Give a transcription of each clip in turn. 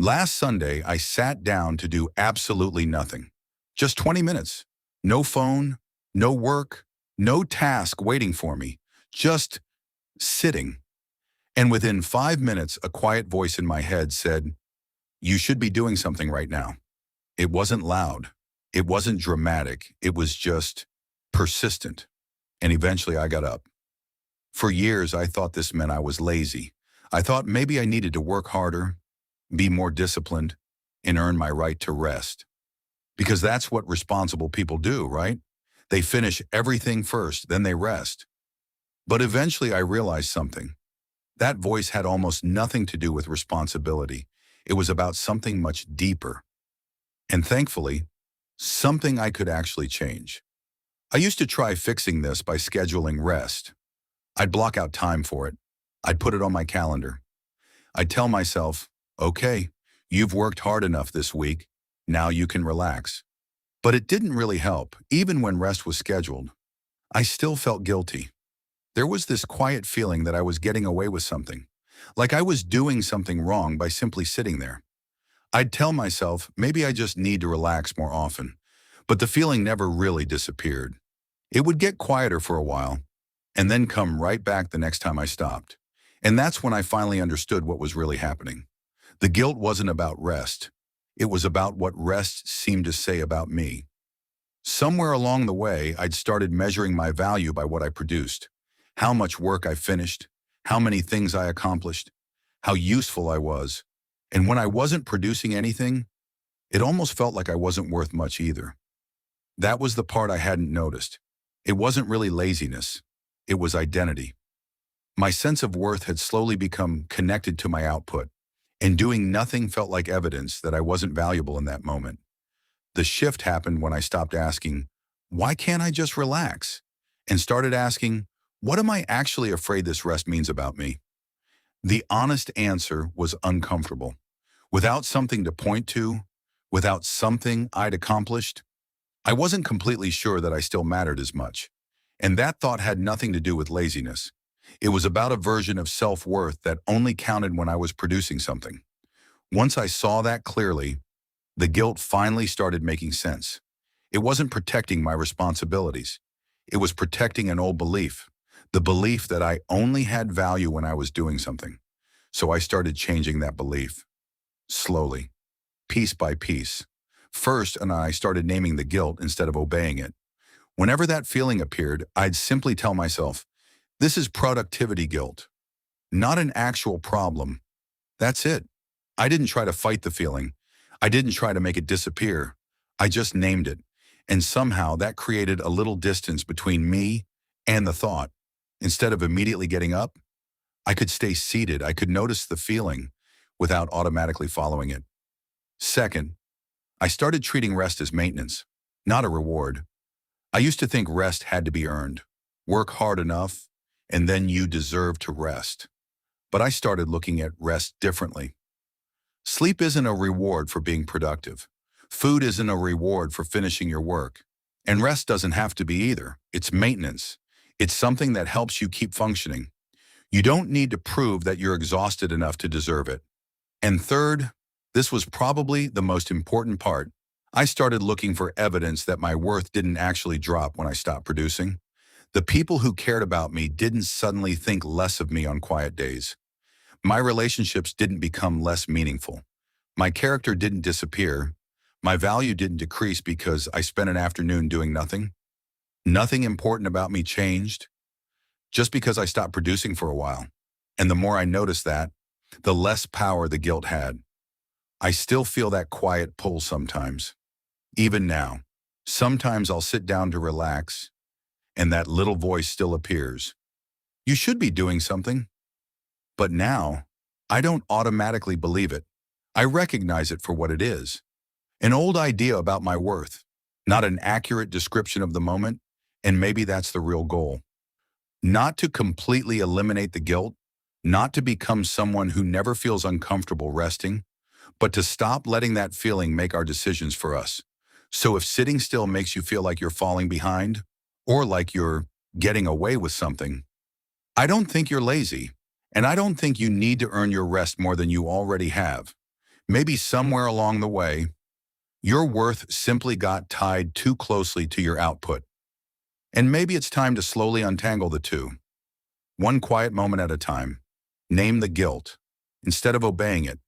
Last Sunday, I sat down to do absolutely nothing. Just 20 minutes. No phone, no work, no task waiting for me. Just sitting. And within 5 minutes, a quiet voice in my head said, "You should be doing something right now." It wasn't loud. It wasn't dramatic. It was just persistent. And eventually I got up. For years, I thought this meant I was lazy. I thought maybe I needed to work harder, be more disciplined, and earn my right to rest. Because that's what responsible people do, right? They finish everything first, then they rest. But eventually I realized something. That voice had almost nothing to do with responsibility. It was about something much deeper. And thankfully, something I could actually change. I used to try fixing this by scheduling rest. I'd block out time for it. I'd put it on my calendar. I'd tell myself, okay, you've worked hard enough this week. Now you can relax. But it didn't really help. Even when rest was scheduled, I still felt guilty. There was this quiet feeling that I was getting away with something, like I was doing something wrong by simply sitting there. I'd tell myself, maybe I just need to relax more often. But the feeling never really disappeared. It would get quieter for a while, and then come right back the next time I stopped. And that's when I finally understood what was really happening. The guilt wasn't about rest. It was about what rest seemed to say about me. Somewhere along the way, I'd started measuring my value by what I produced, how much work I finished, how many things I accomplished, how useful I was. And when I wasn't producing anything, it almost felt like I wasn't worth much either. That was the part I hadn't noticed. It wasn't really laziness. It was identity. My sense of worth had slowly become connected to my output, and doing nothing felt like evidence that I wasn't valuable in that moment. The shift happened when I stopped asking, why can't I just relax? And started asking, what am I actually afraid this rest means about me? The honest answer was uncomfortable. Without something to point to, without something I'd accomplished, I wasn't completely sure that I still mattered as much. And that thought had nothing to do with laziness. It was about a version of self-worth that only counted when I was producing something. Once I saw that clearly, the guilt finally started making sense. It wasn't protecting my responsibilities. It was protecting an old belief, the belief that I only had value when I was doing something. So I started changing that belief. Slowly, piece by piece. First, and I started naming the guilt instead of obeying it. Whenever that feeling appeared, I'd simply tell myself, this is productivity guilt, not an actual problem. That's it. I didn't try to fight the feeling. I didn't try to make it disappear. I just named it. And somehow that created a little distance between me and the thought. Instead of immediately getting up, I could stay seated. I could notice the feeling without automatically following it. Second, I started treating rest as maintenance, not a reward. I used to think rest had to be earned. Work hard enough, and then you deserve to rest. But I started looking at rest differently. Sleep isn't a reward for being productive. Food isn't a reward for finishing your work. And rest doesn't have to be either. It's maintenance. It's something that helps you keep functioning. You don't need to prove that you're exhausted enough to deserve it. And third, this was probably the most important part. I started looking for evidence that my worth didn't actually drop when I stopped producing. The people who cared about me didn't suddenly think less of me on quiet days. My relationships didn't become less meaningful. My character didn't disappear. My value didn't decrease because I spent an afternoon doing nothing. Nothing important about me changed just because I stopped producing for a while. And the more I noticed that, the less power the guilt had. I still feel that quiet pull sometimes. Even now, sometimes I'll sit down to relax, and that little voice still appears. You should be doing something. But now, I don't automatically believe it. I recognize it for what it is. An old idea about my worth, not an accurate description of the moment, and maybe that's the real goal. Not to completely eliminate the guilt, not to become someone who never feels uncomfortable resting, but to stop letting that feeling make our decisions for us. So if sitting still makes you feel like you're falling behind, or like you're getting away with something, I don't think you're lazy, and I don't think you need to earn your rest more than you already have. Maybe somewhere along the way, your worth simply got tied too closely to your output. And maybe it's time to slowly untangle the two, one quiet moment at a time. Name the guilt. Instead of obeying it,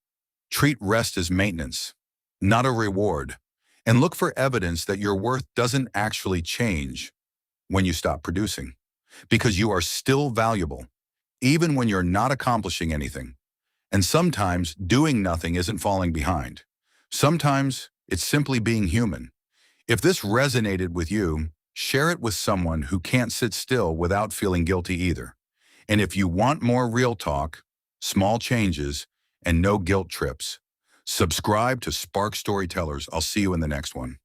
treat rest as maintenance, not a reward. And look for evidence that your worth doesn't actually change when you stop producing, because you are still valuable, even when you're not accomplishing anything. And sometimes doing nothing isn't falling behind. Sometimes it's simply being human. If this resonated with you, share it with someone who can't sit still without feeling guilty either. And if you want more real talk, small changes, and no guilt trips, subscribe to Spark Storytellers. I'll see you in the next one.